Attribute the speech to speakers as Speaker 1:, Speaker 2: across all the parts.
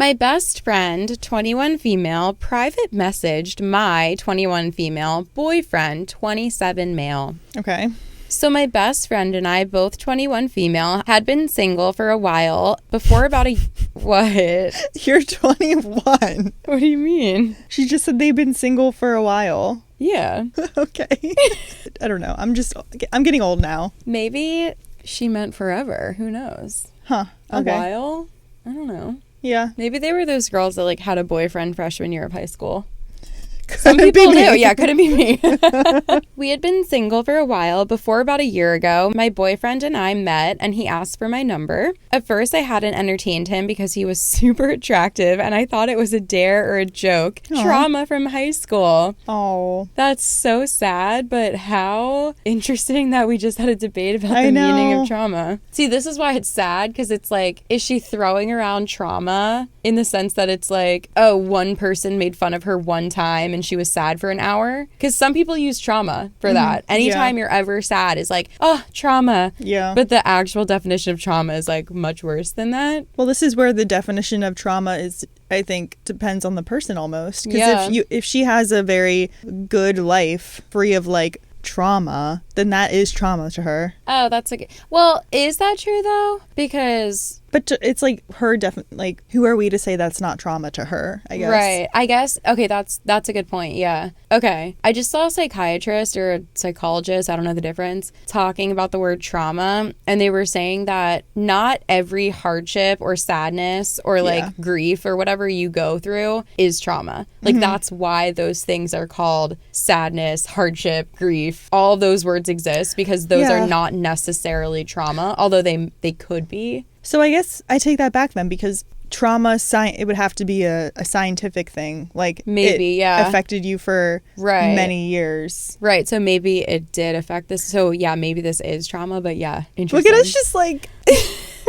Speaker 1: My best friend, 21 female, private messaged my 21 female boyfriend, 27 male.
Speaker 2: Okay.
Speaker 1: So my best friend and I, both 21 female, had been single for a while before about a... What?
Speaker 2: You're 21.
Speaker 1: What do you mean?
Speaker 2: She just said they've been single for a while.
Speaker 1: Yeah.
Speaker 2: Okay. I don't know. I'm getting old now.
Speaker 1: Maybe she meant forever. Who knows?
Speaker 2: Huh. Okay.
Speaker 1: A while? I don't know.
Speaker 2: Yeah.
Speaker 1: Maybe they were those girls that like had a boyfriend freshman year of high school. Some people do. Yeah, couldn't be me. We had been single for a while before about a year ago. My boyfriend and I met and he asked for my number. At first, I hadn't entertained him because he was super attractive and I thought it was a dare or a joke. Aww. Trauma from high school.
Speaker 2: Oh.
Speaker 1: That's so sad, but how interesting that we just had a debate about the meaning of trauma. See, this is why it's sad because it's like, is she throwing around trauma in the sense that it's like, oh, one person made fun of her one time and she was sad for an hour? Because some people use trauma for that. Anytime you're ever sad is like, oh, trauma.
Speaker 2: Yeah.
Speaker 1: But the actual definition of trauma is like much worse than that.
Speaker 2: Well, this is where the definition of trauma is, I think, depends on the person almost. Because if she has a very good life free of like trauma, then that is trauma to her.
Speaker 1: Oh, that's like, well, is that true though? Because...
Speaker 2: But it's like her like, who are we to say that's not trauma to her, I guess.
Speaker 1: Right. I guess, okay, that's a good point, yeah. Okay. I just saw a psychiatrist or a psychologist, I don't know the difference, talking about the word trauma, and they were saying that not every hardship or sadness or like grief or whatever you go through is trauma. Like that's why those things are called sadness, hardship, grief. All of those words exist because those are not necessarily trauma, although they could be.
Speaker 2: So I guess I take that back then because trauma, it would have to be a scientific thing. Like
Speaker 1: maybe,
Speaker 2: it affected you for many years.
Speaker 1: Right. So maybe it did affect this. So yeah, maybe this is trauma, but yeah. Interesting.
Speaker 2: Look at us just like...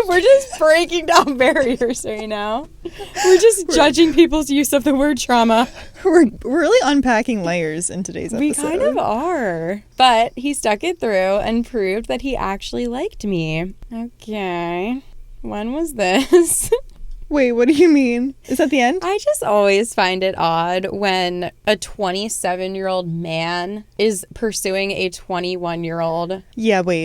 Speaker 1: We're just breaking down barriers right now. We're just judging people's use of the word trauma.
Speaker 2: We're really unpacking layers in today's episode.
Speaker 1: We kind of are. But he stuck it through and proved that he actually liked me. Okay. When was this?
Speaker 2: Wait, what do you mean? Is that the end?
Speaker 1: I just always find it odd when a 27-year-old man is pursuing a 21-year-old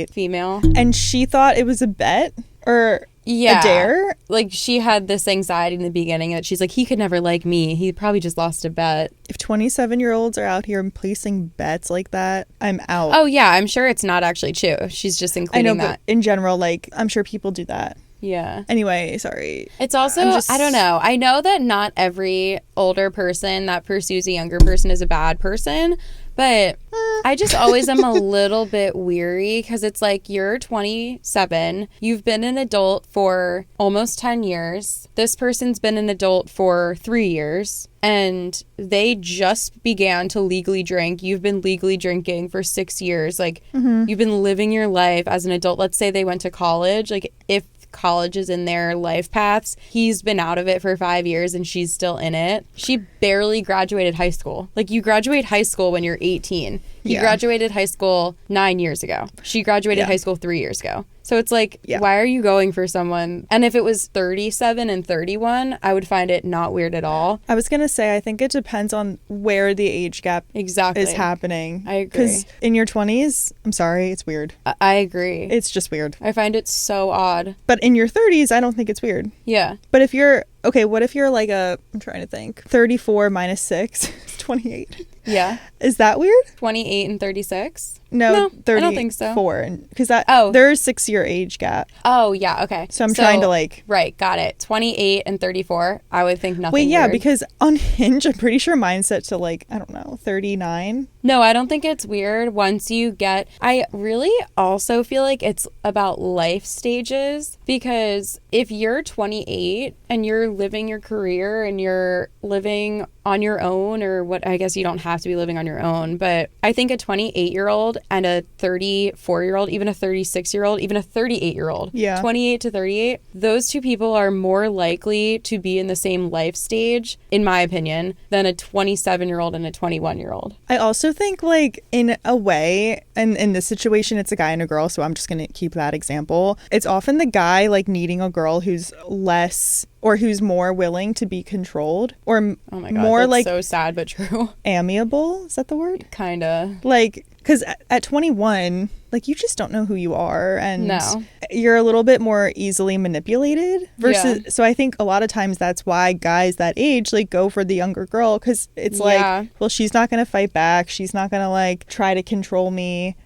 Speaker 1: female.
Speaker 2: And she thought it was a bet? Or a dare?
Speaker 1: Like, she had this anxiety in the beginning that she's like, he could never like me. He probably just lost a bet.
Speaker 2: If 27-year-olds are out here placing bets like that, I'm out.
Speaker 1: Oh, yeah. I'm sure it's not actually true. She's just including that.
Speaker 2: I know, but in general, like, I'm sure people do that.
Speaker 1: Yeah.
Speaker 2: Anyway, sorry.
Speaker 1: It's also, I don't know. I know that not every older person that pursues a younger person is a bad person, but I just always am a little bit weary because it's like, you're 27. You've been an adult for almost 10 years. This person's been an adult for 3 years. And they just began to legally drink. You've been legally drinking for 6 years. Like, you've been living your life as an adult. Let's say they went to college. Like, if college is in their life paths, he's been out of it for 5 years and she's still in it. She barely graduated high school. Like, you graduate high school when you're 18. He graduated high school 9 years ago. She graduated high school 3 years ago. So it's like, why are you going for someone? And if it was 37 and 31, I would find it not weird at all.
Speaker 2: I was going to say, I think it depends on where the age gap is happening.
Speaker 1: I agree.
Speaker 2: Because in your 20s, I'm sorry, it's weird.
Speaker 1: I agree.
Speaker 2: It's just weird.
Speaker 1: I find it so odd.
Speaker 2: But in your 30s, I don't think it's weird.
Speaker 1: Yeah.
Speaker 2: But if you're, okay, what if you're like I'm trying to think, 34 minus 6 is 28.
Speaker 1: Yeah.
Speaker 2: Is that weird?
Speaker 1: 28 and 36?
Speaker 2: No, 34.
Speaker 1: I don't think so.
Speaker 2: Because there's 6-year age gap.
Speaker 1: Oh, yeah, okay.
Speaker 2: So I'm trying to like...
Speaker 1: Right, got it. 28 and 34, I would think nothing
Speaker 2: Wait, yeah,
Speaker 1: weird.
Speaker 2: because on Hinge, I'm pretty sure mine's set to like, I don't know, 39.
Speaker 1: No, I don't think it's weird once you get... I really also feel like it's about life stages, because if you're 28 and you're living your career and you're living on your own, or what, I guess you don't have to be living on your own, but I think a 28-year-old and a 34-year-old, even a 36-year-old, even a 38-year-old, 28 to 38, those two people are more likely to be in the same life stage, in my opinion, than a 27-year-old and a 21-year-old.
Speaker 2: I also think, like, in a way, and in this situation it's a guy and a girl, so I'm just gonna keep that example. It's often the guy like needing a girl who's less or who's more willing to be controlled, or
Speaker 1: oh my God,
Speaker 2: more
Speaker 1: that's
Speaker 2: like
Speaker 1: so sad but true.
Speaker 2: Amiable, is that the word?
Speaker 1: Kinda.
Speaker 2: Like, because at 21, like, you just don't know who you are, and
Speaker 1: no.
Speaker 2: you're a little bit more easily manipulated versus so I think a lot of times that's why guys that age like go for the younger girl, because it's like, well, she's not gonna fight back, she's not gonna like try to control me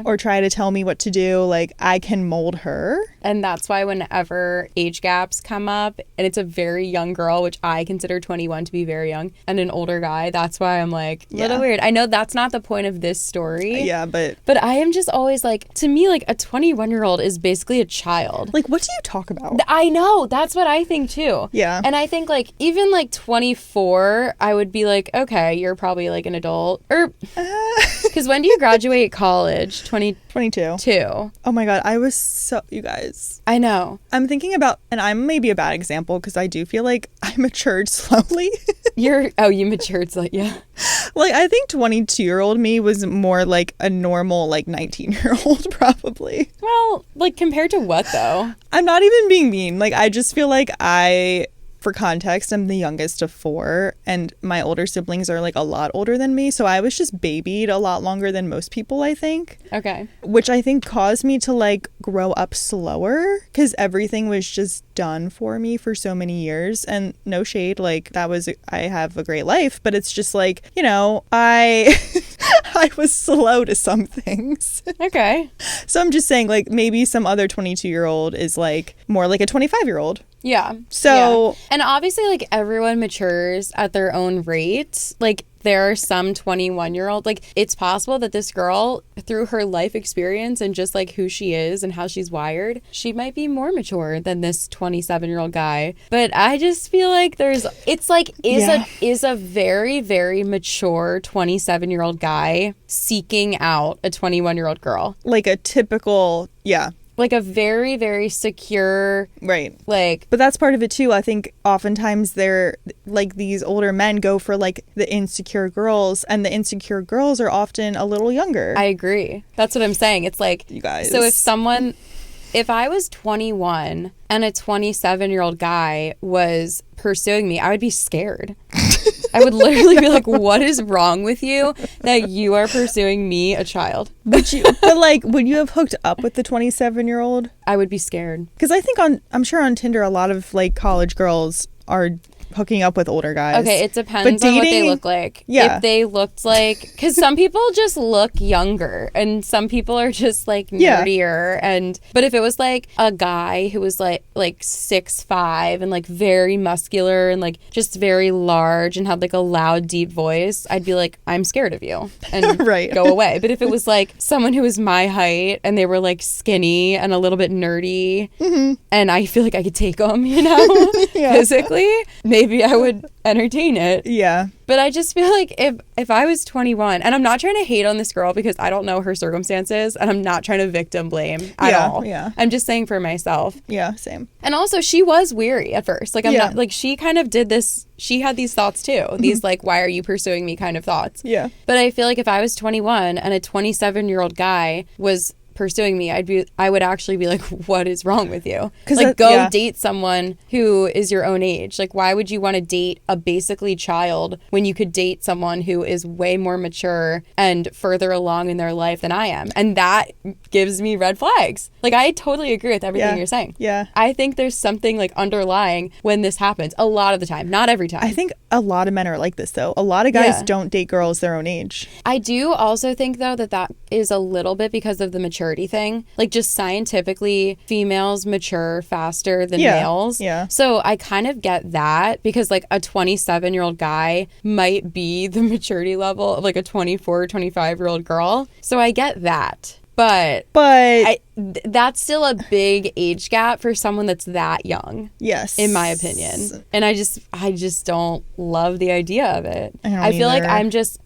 Speaker 2: or try to tell me what to do, like I can mold her.
Speaker 1: And that's why whenever age gaps come up and it's a very young girl, which I consider 21 to be very young, and an older guy, that's why I'm like a little weird. I know that's not the point of this story, but I am just always like, to me, like a 21-year-old is basically a child.
Speaker 2: Like, what do you talk about?
Speaker 1: I know, that's what I think too.
Speaker 2: Yeah.
Speaker 1: And I think like even like 24, I would be like, okay, you're probably like an adult, or because when do you graduate college?
Speaker 2: 22. Oh my God, I was so, you guys,
Speaker 1: I know.
Speaker 2: I'm thinking about, and I'm maybe a bad example because I do feel like I matured slowly.
Speaker 1: You matured, like,
Speaker 2: like I think 22-year-old me was more like a normal like 19-year-old probably.
Speaker 1: Well, like compared to what though?
Speaker 2: I'm not even being mean, like I just feel like for context, I'm the youngest of 4, and my older siblings are like a lot older than me, so I was just babied a lot longer than most people, I think.
Speaker 1: Okay.
Speaker 2: Which I think caused me to like grow up slower because everything was just done for me for so many years. And no shade, like I have a great life, but it's just like, you know, I was slow to some things.
Speaker 1: Okay.
Speaker 2: So I'm just saying, like, maybe some other 22-year-old is like more like a 25-year-old.
Speaker 1: Yeah.
Speaker 2: So,
Speaker 1: and obviously, like, everyone matures at their own rate. Like, there are some 21-year-old, like, it's possible that this girl, through her life experience and just like who she is and how she's wired, she might be more mature than this 27-year-old guy. But I just feel like is a very, very mature 27-year-old guy seeking out a 21-year-old girl.
Speaker 2: Like a typical,
Speaker 1: like a very, very secure,
Speaker 2: right,
Speaker 1: like,
Speaker 2: but that's part of it too. I think oftentimes they're like, these older men go for like the insecure girls, and the insecure girls are often a little younger.
Speaker 1: I agree. That's what I'm saying. It's like,
Speaker 2: you guys,
Speaker 1: so if I was 21 and a 27-year-old guy was pursuing me, I would be scared. I would literally be like, what is wrong with you that you are pursuing me, a child?
Speaker 2: But like, would you have hooked up with the 27-year-old?
Speaker 1: I would be scared.
Speaker 2: Because I think I'm sure on Tinder, a lot of like college girls are hooking up with older guys.
Speaker 1: Okay, it depends on what they look like.
Speaker 2: Yeah.
Speaker 1: If they looked like, because some people just look younger and some people are just like nerdier. But if it was like a guy who was like 6'5" and like very muscular and like just very large and had like a loud, deep voice, I'd be like, I'm scared of you and
Speaker 2: right.
Speaker 1: go away. But if it was like someone who was my height and they were like skinny and a little bit nerdy, and I feel like I could take them, you know, physically, maybe I would entertain it.
Speaker 2: Yeah.
Speaker 1: But I just feel like if I was 21, and I'm not trying to hate on this girl because I don't know her circumstances, and I'm not trying to victim blame at all.
Speaker 2: Yeah.
Speaker 1: I'm just saying for myself.
Speaker 2: Yeah, same.
Speaker 1: And also, she was weary at first. Like, I'm not, like, she kind of did this. She had these thoughts too. These, like, why are you pursuing me kind of thoughts.
Speaker 2: Yeah.
Speaker 1: But I feel like if I was 21 and a 27-year-old guy was pursuing me, I would actually be like, what is wrong with you? Like, go date someone who is your own age. Like, why would you want to date a basically child when you could date someone who is way more mature and further along in their life than I am? And that gives me red flags. Like, I totally agree with everything you're saying.
Speaker 2: Yeah.
Speaker 1: I think there's something like underlying when this happens a lot of the time, not every time.
Speaker 2: I think a lot of men are like this though. A lot of guys don't date girls their own age.
Speaker 1: I do also think though that is a little bit because of the maturity thing. Like, just scientifically, females mature faster than males.
Speaker 2: Yeah.
Speaker 1: So I kind of get that, because like a 27-year-old guy might be the maturity level of like a 24, 25-year-old girl. So I get that. But that's still a big age gap for someone that's that young.
Speaker 2: Yes.
Speaker 1: In my opinion. And I just don't love the idea of it.
Speaker 2: I
Speaker 1: feel like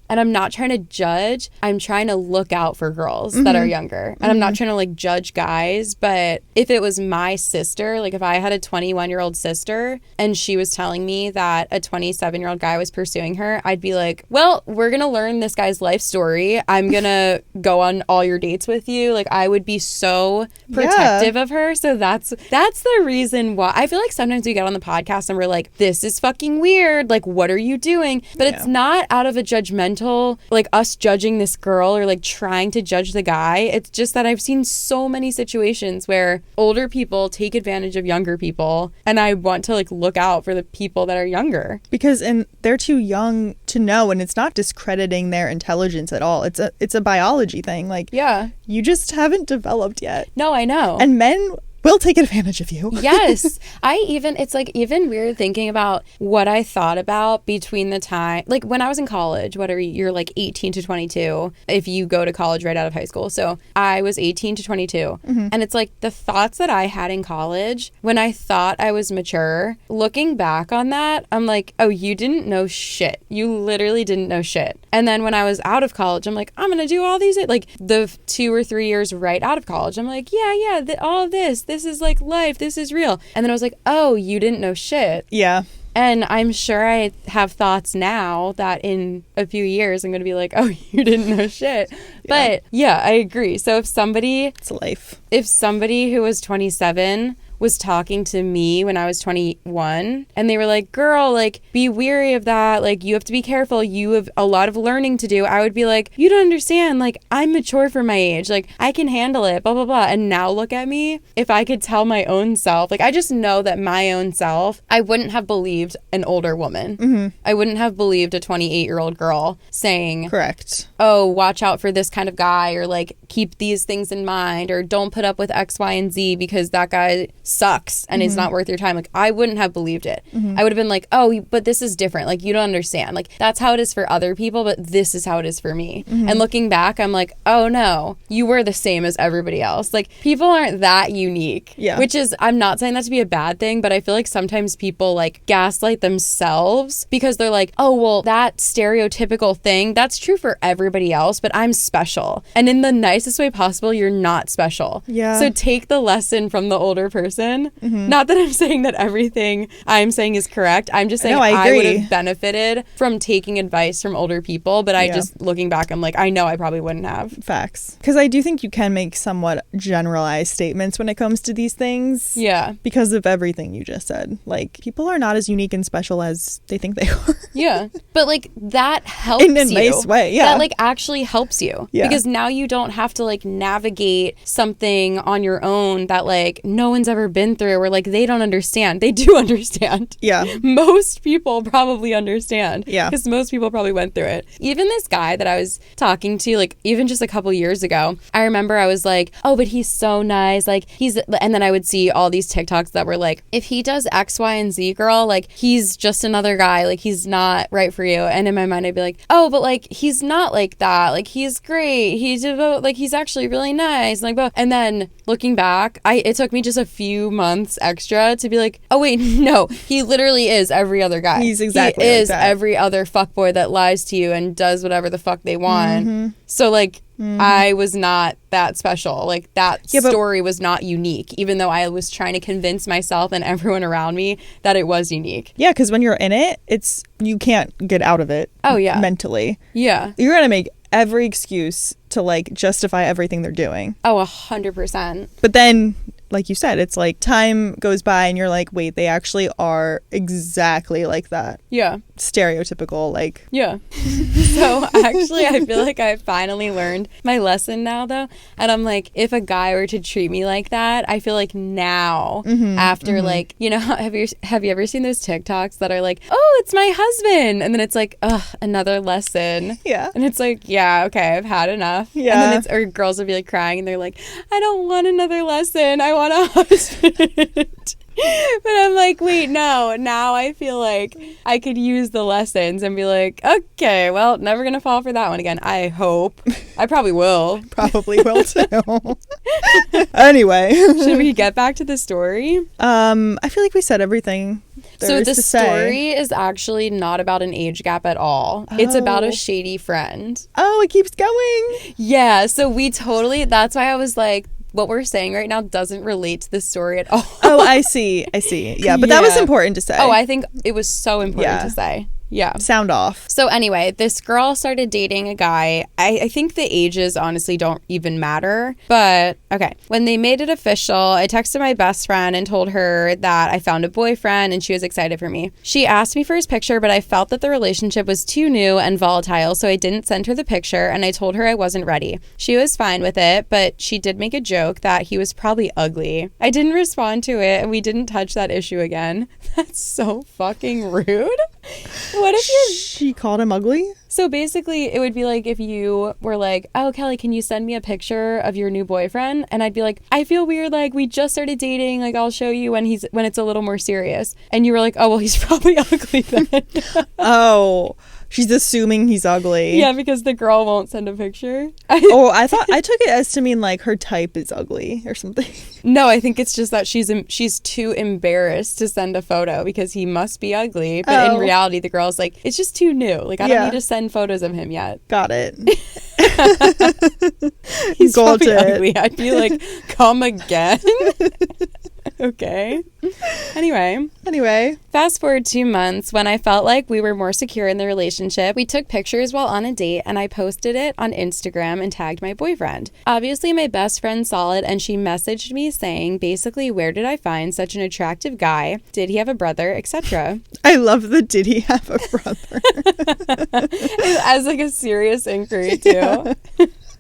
Speaker 1: and I'm not trying to judge. I'm trying to look out for girls that are younger. And I'm not trying to like judge guys. But if it was my sister, like if I had a 21-year-old sister and she was telling me that a 27-year-old guy was pursuing her, I'd be like, well, we're going to learn this guy's life story. I'm going to go on all your dates with you. Like I would be so protective of her. So that's the reason why. I feel like sometimes we get on the podcast and we're like, this is fucking weird. Like, what are you doing? But it's not out of a judgmental, like us judging this girl or like trying to judge the guy. It's just that I've seen so many situations where older people take advantage of younger people, and I want to like look out for the people that are younger,
Speaker 2: because they're too young to know, and it's not discrediting their intelligence at all. It's a biology thing. Like, you just haven't developed yet.
Speaker 1: No, I know.
Speaker 2: And men will take advantage of you.
Speaker 1: Yes. It's like even weird thinking about what I thought about between the time, like when I was in college, you're like 18 to 22 if you go to college right out of high school. So I was 18 to 22. And it's like the thoughts that I had in college when I thought I was mature, looking back on that, I'm like, oh, you didn't know shit. You literally didn't know shit. And then when I was out of college, I'm like, I'm going to do all these, like the 2 or 3 years right out of college, I'm like, all of this is like life. This is real. And then I was like, oh, you didn't know shit.
Speaker 2: Yeah.
Speaker 1: And I'm sure I have thoughts now that in a few years I'm going to be like, oh, you didn't know shit. But yeah, I agree. So
Speaker 2: it's life.
Speaker 1: If somebody who was 27 was talking to me when I was 21 and they were like, girl, like be wary of that, like you have to be careful, you have a lot of learning to do, I would be like, you don't understand, like I'm mature for my age, like I can handle it, blah blah blah. And now look at me. If I could tell my own self, like I just know that my own self, I wouldn't have believed an older woman. I wouldn't have believed a 28-year-old girl saying,
Speaker 2: correct,
Speaker 1: oh, watch out for this kind of guy, or like keep these things in mind, or don't put up with X, Y, and Z because that guy sucks and is not worth your time. Like I wouldn't have believed it. I would have been like, oh, but this is different, like you don't understand, like that's how it is for other people, but this is how it is for me. And looking back, I'm like, oh no, you were the same as everybody else. Like people aren't that unique. Which is, I'm not saying that to be a bad thing, but I feel like sometimes people like gaslight themselves because they're like, oh well, that stereotypical thing, that's true for everybody else, but I'm special. And in the nicest way possible, you're not special. So take the lesson from the older person. Not that I'm saying that everything I'm saying is correct. I'm just saying I would have benefited from taking advice from older people, but I just, looking back, I'm like, I know I probably wouldn't have.
Speaker 2: Facts. Because I do think you can make somewhat generalized statements when it comes to these things. Because of everything you just said. Like, people are not as unique and special as they think they are.
Speaker 1: But like that helps
Speaker 2: in a nice way.
Speaker 1: That like actually helps you. Because now you don't have to like navigate something on your own that like no one's ever been through, or like they don't understand. They do understand. Most people probably understand. Because most people probably went through it. Even this guy that I was talking to, like even just a couple years ago, I remember I was like, oh, but he's so nice, like and then I would see all these TikToks that were like, if he does X, Y, and Z, girl, like he's just another guy, like he's not right for you. And in my mind I'd be like, oh, but like he's not like that, like he's great, he's actually really nice, like, and then looking back, it took me just a few months extra to be like, oh wait, no, he literally is every other guy.
Speaker 2: He's exactly
Speaker 1: he
Speaker 2: like
Speaker 1: is
Speaker 2: that.
Speaker 1: Every other fuckboy that lies to you and does whatever the fuck they want. So like I was not that special. Like that story was not unique, even though I was trying to convince myself and everyone around me that it was unique.
Speaker 2: Yeah, because when you're in it, you can't get out of it.
Speaker 1: Oh yeah,
Speaker 2: mentally.
Speaker 1: Yeah,
Speaker 2: you're gonna make every excuse to like justify everything they're doing.
Speaker 1: Oh, 100%.
Speaker 2: But then, like you said, it's like time goes by and you're like, wait, they actually are exactly like that.
Speaker 1: Yeah.
Speaker 2: Stereotypical, like.
Speaker 1: Yeah. So actually, I feel like I finally learned my lesson now, though. And I'm like, if a guy were to treat me like that, I feel like now, after like, you know, have you ever seen those TikToks that are like, oh, it's my husband? And then it's like, ugh, another lesson.
Speaker 2: Yeah.
Speaker 1: And it's like, yeah, okay, I've had enough.
Speaker 2: Yeah.
Speaker 1: And then or girls would be like crying and they're like, I don't want another lesson. I want a husband. But I'm like, wait, no. Now I feel like I could use the lessons and be like, okay, well, never going to fall for that one again. I hope. I probably will.
Speaker 2: Probably will too. Anyway.
Speaker 1: Should we get back to the story?
Speaker 2: I feel like we said everything.
Speaker 1: So the story is actually not about an age gap at all. Oh. It's about a shady friend.
Speaker 2: Oh, it keeps going.
Speaker 1: Yeah. So that's why I was like, what we're saying right now doesn't relate to the story at all.
Speaker 2: Oh, I see. Yeah, but that was important to say.
Speaker 1: Oh, I think it was so important to say. Yeah.
Speaker 2: Sound off.
Speaker 1: So anyway, this girl started dating a guy. I think the ages honestly don't even matter. But okay. When they made it official, I texted my best friend and told her that I found a boyfriend and she was excited for me. She asked me for his picture, but I felt that the relationship was too new and volatile, so I didn't send her the picture and I told her I wasn't ready. She was fine with it, but she did make a joke that he was probably ugly. I didn't respond to it and we didn't touch that issue again. That's so fucking rude. What if
Speaker 2: she called him ugly?
Speaker 1: So basically, it would be like if you were like, oh, Kelly, can you send me a picture of your new boyfriend? And I'd be like, I feel weird. Like, we just started dating. Like, I'll show you when it's a little more serious. And you were like, oh, well, he's probably ugly then.
Speaker 2: Oh, she's assuming he's ugly.
Speaker 1: Yeah, because the girl won't send a picture.
Speaker 2: I took it as to mean like her type is ugly or something.
Speaker 1: No, I think it's just that she's too embarrassed to send a photo because he must be ugly. But in reality, the girl's like, it's just too new. Like, I don't need to send photos of him yet.
Speaker 2: Got it.
Speaker 1: He's probably ugly. I'd be like, come again? Okay. Anyway. Fast forward 2 months, when I felt like we were more secure in the relationship, we took pictures while on a date and I posted it on Instagram and tagged my boyfriend. Obviously, my best friend saw it and she messaged me saying, basically, where did I find such an attractive guy? Did he have a brother? Etc.
Speaker 2: I love the did he have a brother?
Speaker 1: As like a serious inquiry, too. Yeah.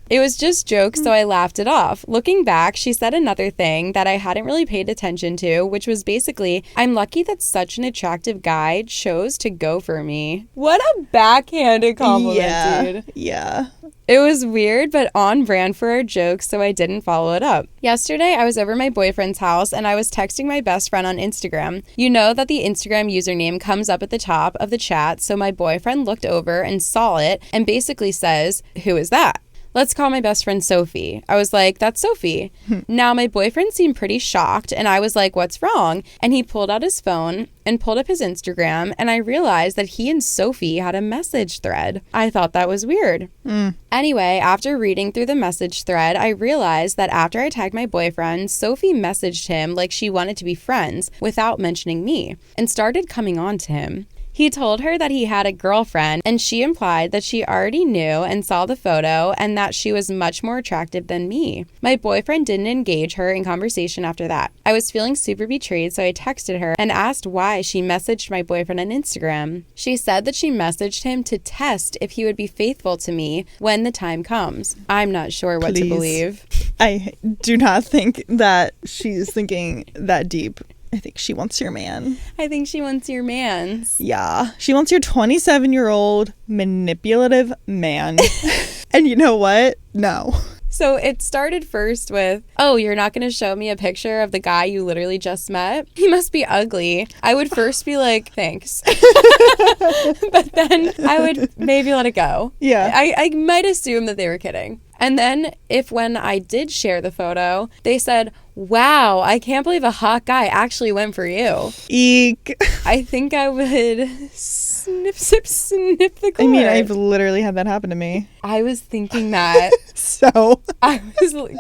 Speaker 1: It was just jokes, so I laughed it off. Looking back, she said another thing that I hadn't really paid attention to, which was basically, I'm lucky that such an attractive guy chose to go for me. What a backhanded compliment, dude.
Speaker 2: Yeah.
Speaker 1: It was weird, but on brand for our jokes, so I didn't follow it up. Yesterday, I was over my boyfriend's house, and I was texting my best friend on Instagram. You know that the Instagram username comes up at the top of the chat, so my boyfriend looked over and saw it, and basically says, who is that? Let's call my best friend Sophie. I was like, that's Sophie. Now, my boyfriend seemed pretty shocked, and I was like, what's wrong? And he pulled out his phone and pulled up his Instagram, and I realized that he and Sophie had a message thread. I thought that was weird. Anyway, after reading through the message thread, I realized that after I tagged my boyfriend, Sophie messaged him like she wanted to be friends without mentioning me, and started coming on to him. He told her that he had a girlfriend, and she implied that she already knew and saw the photo and that she was much more attractive than me. My boyfriend didn't engage her in conversation after that. I was feeling super betrayed, so I texted her and asked why she messaged my boyfriend on Instagram. She said that she messaged him to test if he would be faithful to me when the time comes. I'm not sure what to believe.
Speaker 2: I do not think that she's thinking that deep. I think she wants your man.
Speaker 1: I think she wants your man.
Speaker 2: Yeah. She wants your 27-year-old manipulative man. And you know what? No.
Speaker 1: So it started first with, oh, you're not going to show me a picture of the guy you literally just met? He must be ugly. I would first be like, thanks. But then I would maybe let it go.
Speaker 2: Yeah.
Speaker 1: I might assume that they were kidding. And then when I did share the photo, they said, wow, I can't believe a hot guy actually went for you.
Speaker 2: Eek.
Speaker 1: I think I would snip the cord.
Speaker 2: I mean, I've literally had that happen to me.
Speaker 1: I was thinking that.
Speaker 2: So.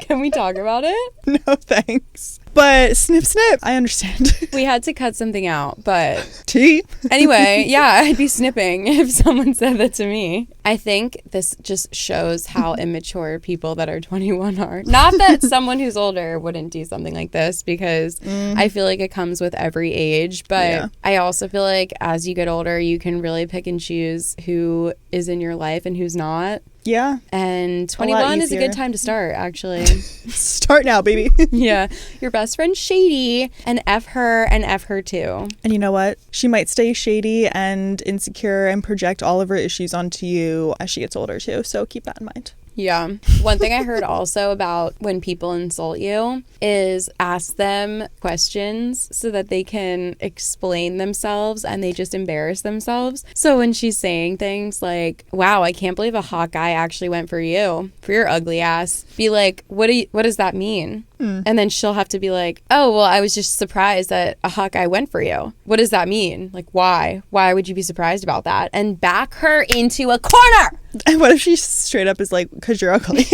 Speaker 1: Can we talk about it?
Speaker 2: No, thanks. But snip. I understand.
Speaker 1: We had to cut something out, but...
Speaker 2: Tea?
Speaker 1: Anyway, yeah, I'd be snipping if someone said that to me. I think this just shows how immature people that are 21 are. Not that someone who's older wouldn't do something like this, because I feel like it comes with every age. But I also feel like as you get older, you can really pick and choose who is in your life and who's not.
Speaker 2: Yeah.
Speaker 1: And 21 is a good time to start, actually.
Speaker 2: Start now, baby.
Speaker 1: Yeah. Your best friend Shady, and F her too.
Speaker 2: And you know what? She might stay shady and insecure and project all of her issues onto you as she gets older too. So keep that in mind.
Speaker 1: Yeah. One thing I heard also about when people insult you is ask them questions so that they can explain themselves and they just embarrass themselves. So when she's saying things like, wow, I can't believe a hot guy actually went for you, for your ugly ass, be like, what does that mean? And then she'll have to be like, oh, well, I was just surprised that a hot guy went for you. What does that mean? Like, why? Why would you be surprised about that? And back her into a corner.
Speaker 2: And what if she straight up is like, because you're ugly?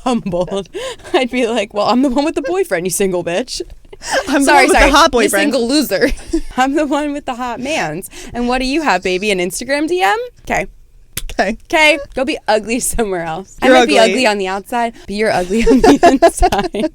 Speaker 1: Humbled. I'd be like, well, I'm the one with the boyfriend, you single bitch.
Speaker 2: I'm the one with the hot boyfriend.
Speaker 1: You single loser. I'm the one with the hot mans. And what do you have, baby? An Instagram DM? Okay, go be ugly somewhere else. I might be ugly on the outside, but you're ugly on the inside.